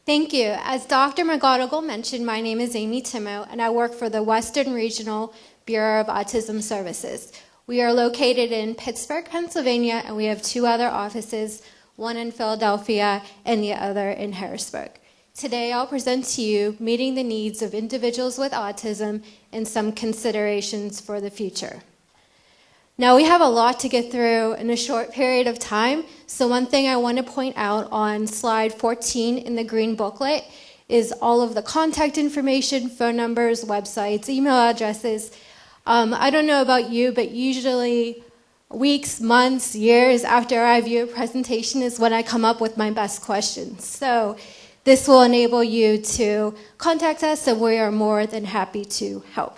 Thank you. As Dr. McGonigal mentioned, my name is Amy Timmeau, and I work for the Western Regional Bureau of Autism Services. We are located in Pittsburgh, Pennsylvania, and we have two other offices, one in Philadelphia and the other in Harrisburg. Today, I'll present to you meeting the needs of individuals with autism and some considerations for the future. Now, we have a lot to get through in a short period of time, so one thing I want to point out on slide 14 in the green booklet is all of the contact information, phone numbers, websites, email addresses. I don't know about you, but usually weeks, months, years after I view a presentation is when I come up with my best questions. So this will enable you to contact us, and we are more than happy to help.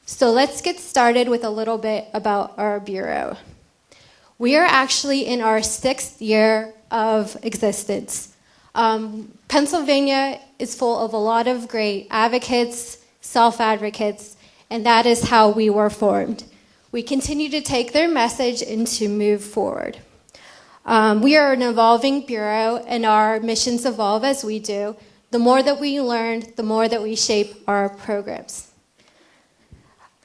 So let's get started with a little bit about our Bureau. We are actually in our 6th year of existence. Pennsylvania is full of a lot of great advocates, self-advocates, and that is how we were formed. We continue to take their message and to move forward. We are an evolving Bureau, and our missions evolve as we do. The more that we learn, the more that we shape our programs.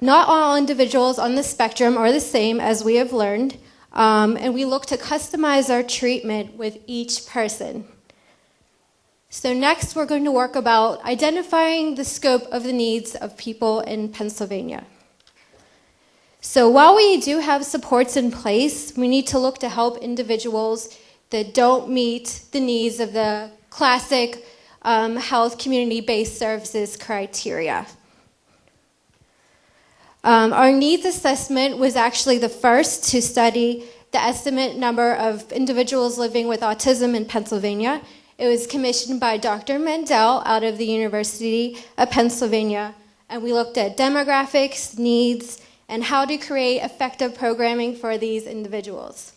Not all individuals on the spectrum are the same, as we have learned, and we look to customize our treatment with each person. So next, we're going to work about identifying the scope of the needs of people in Pennsylvania. So while we do have supports in place, we need to look to help individuals that don't meet the needs of the classic health community-based services criteria. Our needs assessment was actually the first to study the estimate number of individuals living with autism in Pennsylvania. It was commissioned by Dr. Mendel out of the University of Pennsylvania, and we looked at demographics, needs, and how to create effective programming for these individuals.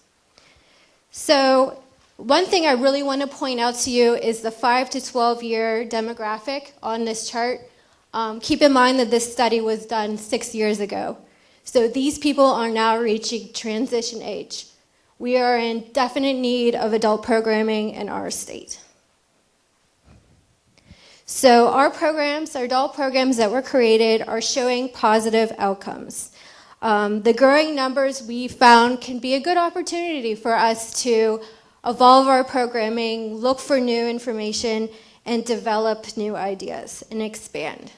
So one thing I really want to point out to you is the 5 to 12 year demographic on this chart. Keep in mind that this study was done 6 years ago. So these people are now reaching transition age. We are in definite need of adult programming in our state. So our programs, our adult programs that were created, are showing positive outcomes. The growing numbers we found can be a good opportunity for us to evolve our programming, look for new information, and develop new ideas and expand.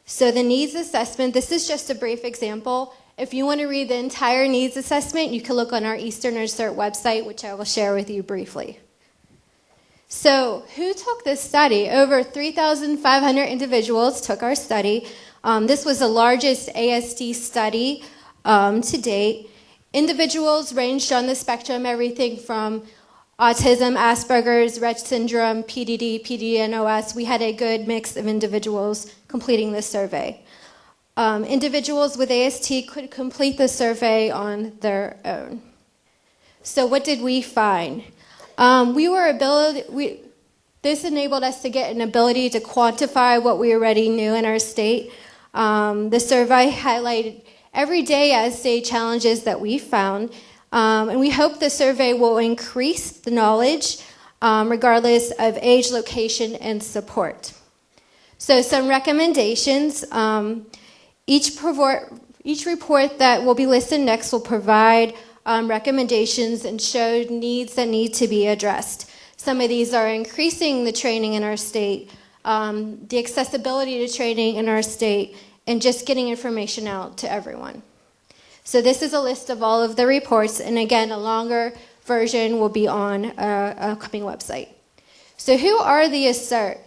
So the needs assessment, this is just a brief example. If you want to read the entire needs assessment, you can look on our Eastern Assert website, which I will share with you briefly. So who took this study? Over 3,500 individuals took our study. This was the largest ASD study to date. Individuals ranged on the spectrum, everything from autism, Asperger's, Rett syndrome, PDD, PDNOS. We had a good mix of individuals completing this survey. Individuals with AST could complete the survey on their own. So what did we find? This enabled us to get an ability to quantify what we already knew in our state. The survey highlighted everyday as state challenges that we found. And we hope the survey will increase the knowledge regardless of age, location, and support. So some recommendations. Each report that will be listed next will provide recommendations and show needs that need to be addressed. Some of these are increasing the training in our state, the accessibility to training in our state, and just getting information out to everyone. So this is a list of all of the reports, and again, a longer version will be on our upcoming website. So who are the ASSERT?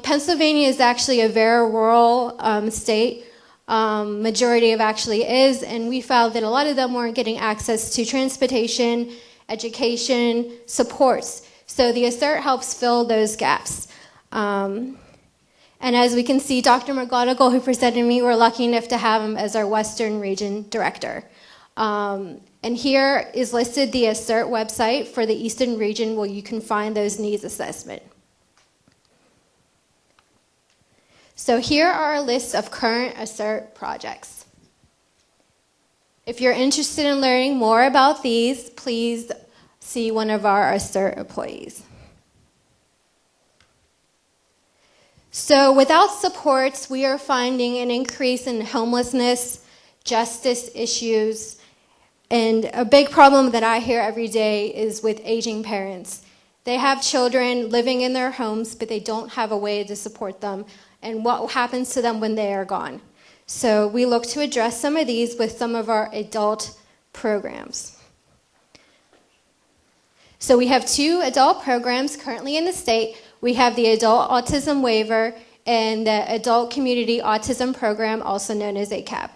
Pennsylvania is actually a very rural state. Majority of actually is, and we found that a lot of them weren't getting access to transportation, education, supports. So the ASSERT helps fill those gaps. And as we can see, Dr. McGonigal, who presented me, we're lucky enough to have him as our Western Region Director. And here is listed the ASSERT website for the Eastern Region where you can find those needs assessment. So here are a list of current ASSERT projects. If you're interested in learning more about these, please see one of our ASSERT employees. So without supports, we are finding an increase in homelessness, justice issues, and a big problem that I hear every day is with aging parents. They have children living in their homes, but they don't have a way to support them, and what happens to them when they are gone. So we look to address some of these with some of our adult programs. So we have 2 adult programs currently in the state. We have the Adult Autism Waiver and the Adult Community Autism Program, also known as ACAP.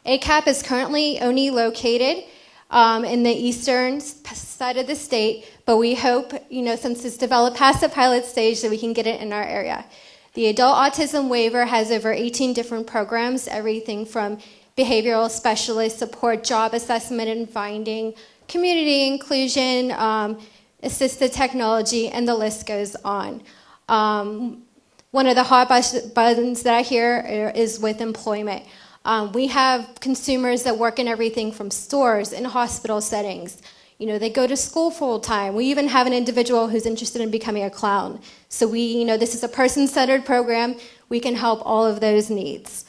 ACAP is currently only located in the eastern side of the state, but we hope, since it's developed past the pilot stage, that we can get it in our area. The Adult Autism Waiver has over 18 different programs, everything from behavioral specialist support, job assessment and finding, community inclusion, assistive technology, and the list goes on. One of the hot buttons that I hear is with employment. We have consumers that work in everything from stores, in hospital settings. They go to school full time. We even have an individual who's interested in becoming a clown. So this is a person-centered program. We can help all of those needs.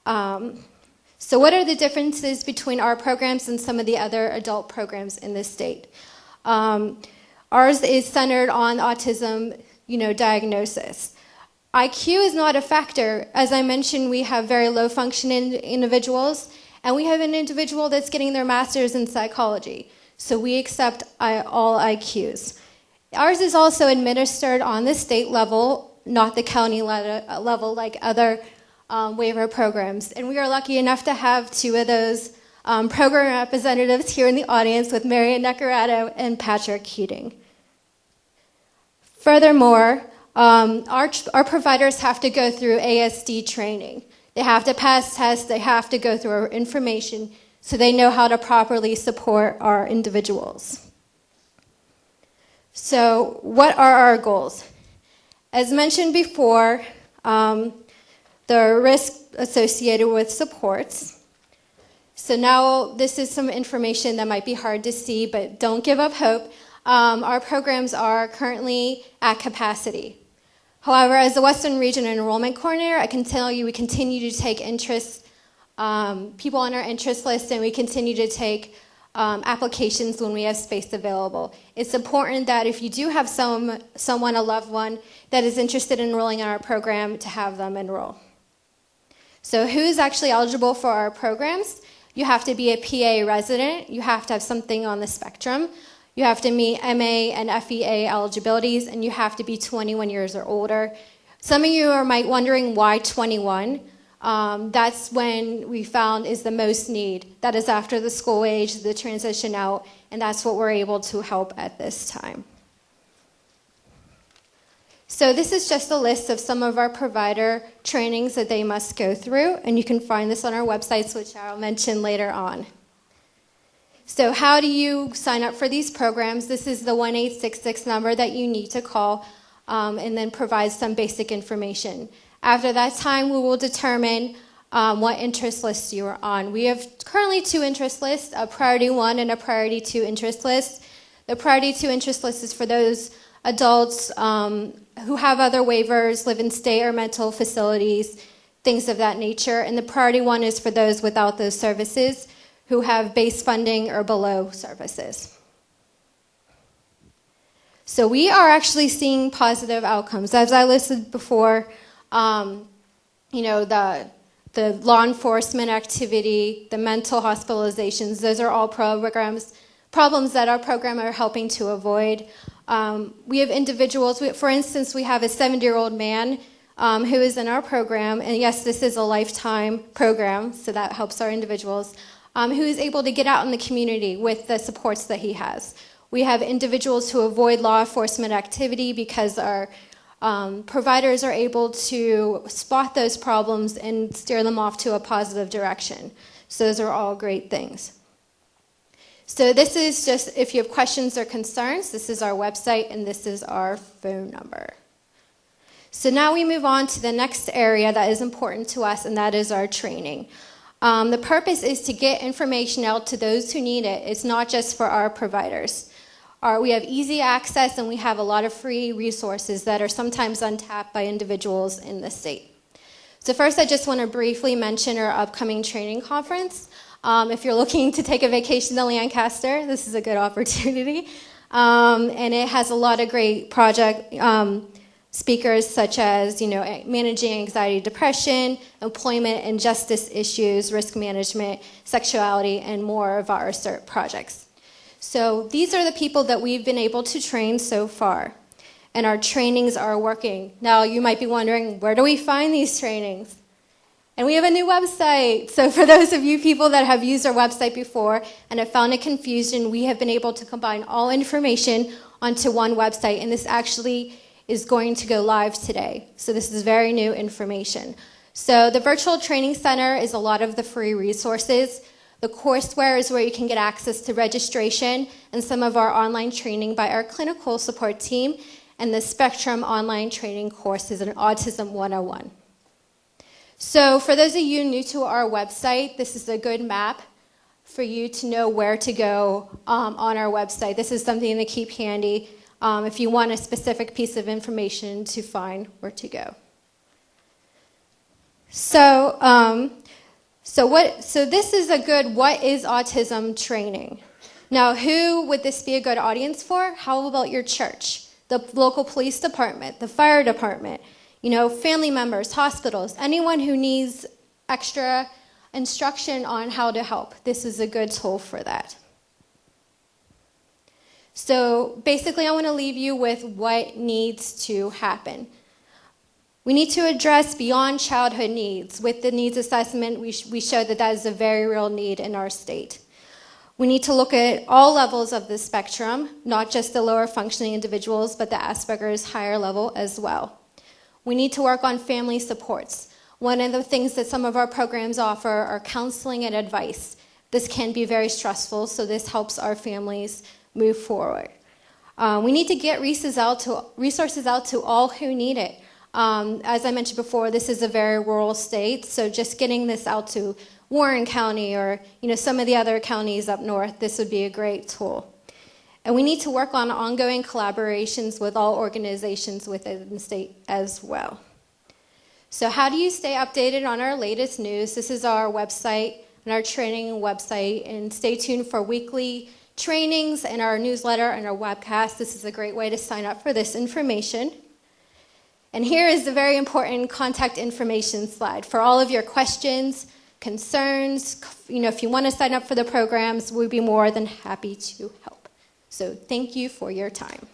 So what are the differences between our programs and some of the other adult programs in this state? Ours is centered on autism, diagnosis. IQ is not a factor. As I mentioned, we have very low functioning individuals, and we have an individual that's getting their master's in psychology. So we accept all IQs. Ours is also administered on the state level, not the county level like other waiver programs. And we are lucky enough to have 2 of those program representatives here in the audience with Marian Necarato and Patrick Keating. Furthermore, our providers have to go through ASD training. They have to pass tests, they have to go through our information so they know how to properly support our individuals. So what are our goals? As mentioned before, the risk associated with supports. So now this is some information that might be hard to see, but don't give up hope. Our programs are currently at capacity. However, as the Western Region Enrollment Coordinator, I can tell you we continue to take interest, people on our interest list, and we continue to take applications when we have space available. It's important that if you do have someone, a loved one, that is interested in enrolling in our program, to have them enroll. So who's actually eligible for our programs? You have to be a PA resident. You have to have something on the spectrum. You have to meet MA and FEA eligibilities, and you have to be 21 years or older. Some of you might wondering why 21. That's when we found is the most need. That is after the school age, the transition out, and that's what we're able to help at this time. So this is just a list of some of our provider trainings that they must go through, and you can find this on our websites, which I'll mention later on. So how do you sign up for these programs? This is the 1866 number that you need to call and then provide some basic information. After that time, we will determine what interest lists you are on. We have currently 2 interest lists, a Priority 1 and a Priority 2 interest list. The Priority 2 interest list is for those adults who have other waivers, live in state or mental facilities, things of that nature. And the Priority 1 is for those without those services who have base funding or below services. So we are actually seeing positive outcomes. As I listed before, the law enforcement activity, the mental hospitalizations, those are all problems that our program are helping to avoid. We have individuals, for instance, we have a 70-year-old man who is in our program, and yes, this is a lifetime program, so that helps our individuals, who is able to get out in the community with the supports that he has. We have individuals who avoid law enforcement activity because our providers are able to spot those problems and steer them off to a positive direction. So those are all great things. So this is just, if you have questions or concerns, this is our website and this is our phone number. So now we move on to the next area that is important to us, and that is our training. The purpose is to get information out to those who need it. It's not just for our providers. we have easy access, and we have a lot of free resources that are sometimes untapped by individuals in the state. So first, I just want to briefly mention our upcoming training conference. If you're looking to take a vacation to Lancaster, this is a good opportunity. And it has a lot of great project speakers, such as managing anxiety, depression, employment and justice issues, risk management, sexuality, and more of our CERT projects. So these are the people that we've been able to train so far, and our trainings are working. Now you might be wondering, where do we find these trainings? And we have a new website. So for those of you people that have used our website before and have found it confusing, we have been able to combine all information onto one website, and this actually is going to go live today. So this is very new information. So the virtual training center is a lot of the free resources. The courseware is where you can get access to registration and some of our online training by our clinical support team, and the Spectrum online training course is an Autism 101. So for those of you new to our website, this is a good map for you to know where to go on our website. This is something to keep handy if you want a specific piece of information to find where to go. So this is a good what is autism training. Now, who would this be a good audience for? How about your church, the local police department, the fire department, family members, hospitals, anyone who needs extra instruction on how to help. This is a good tool for that. So basically, I want to leave you with what needs to happen. We need to address beyond childhood needs. With the needs assessment, we showed that that is a very real need in our state. We need to look at all levels of the spectrum, not just the lower functioning individuals, but the Asperger's higher level as well. We need to work on family supports. One of the things that some of our programs offer are counseling and advice. This can be very stressful, so this helps our families move forward. We need to get resources out to all who need it. As I mentioned before, this is a very rural state, so just getting this out to Warren County or some of the other counties up north, this would be a great tool. And we need to work on ongoing collaborations with all organizations within the state as well. So how do you stay updated on our latest news? This is our website and our training website, and stay tuned for weekly trainings and our newsletter and our webcast. This is a great way to sign up for this information. And here is the very important contact information slide for all of your questions, concerns. If you want to sign up for the programs, we'd be more than happy to help. So thank you for your time.